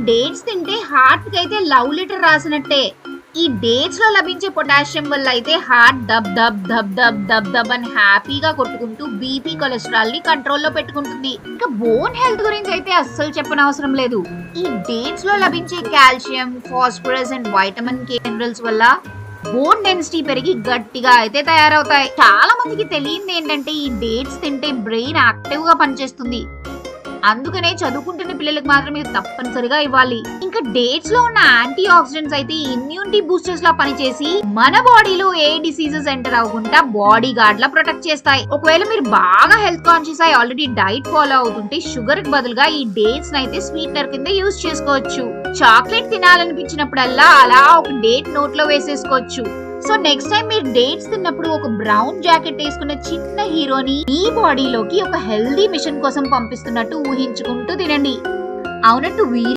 Dates తింటే heart కి అయితే లవ్ లెటర్ రాసినట్టే. ఈ డేట్స్ లో లభించే పొటాషియం వల్ల అయితే హార్ట్ దబ్ దబ్ దబ్ దబ్ దబ్ దబ్ అని హ్యాపీగా కొట్టుకుంటూ బీపీ కొలెస్ట్రాల్ ని కంట్రోల్లో పెట్టుకుంటుంది. ఇంకా బోన్ హెల్త్ గురించి అయితే అస్సలు చెప్పనవసరం లేదు. ఈ డేట్స్ లో లభించే calcium, phosphorus and vitamin K minerals వల్ల బోన్ డెన్సిటీ పెరిగి గట్టిగా అయితే తయారవుతాయి. చాలా మందికి తెలియదు ఏంటంటే ఈ డేట్స్ తింటే బ్రెయిన్ యాక్టివ్ గా పనిచేస్తుంది. అందుకనే చదువుకుంటున్న పిల్లలకు మాత్రం ఇది తప్పనిసరిగా ఇవ్వాలి. ఇంకా డేట్స్ లో ఉన్న యాంటీ ఆక్సిడెంట్స్ అయితే ఇమ్యూనిటీ బూస్టర్స్ లా పనిచేసి మన బాడీలో ఏ డిసీజెస్ ఎంటర్ అవ్వకుండా బాడీ గార్డ్ లా ప్రొటెక్ట్ చేస్తాయి. ఒకవేళ మీరు బాగా హెల్త్ కాన్షియస్ అయి ఆల్రెడీ డైట్ ఫాలో అవుతుంటే షుగర్ కి బదులుగా ఈ డేట్స్ అయితే స్వీట్నర్ కింద యూజ్ చేసుకోవచ్చు. చాక్లెట్ తినాలనిపించినప్పుడల్లా అలా ఒక డేట్ నోట్ లో వేసేసుకోవచ్చు. సో నెక్స్ట్ టైం మీరు డేట్స్ తిన్నప్పుడు ఒక బ్రౌన్ జాకెట్ వేసుకున్న చిన్న హీరోని మీ బాడీలోకి ఒక హెల్దీ మిషన్ కోసం పంపిస్తున్నట్టు ఊహించుకుంటూ తినండి. అవునట్టు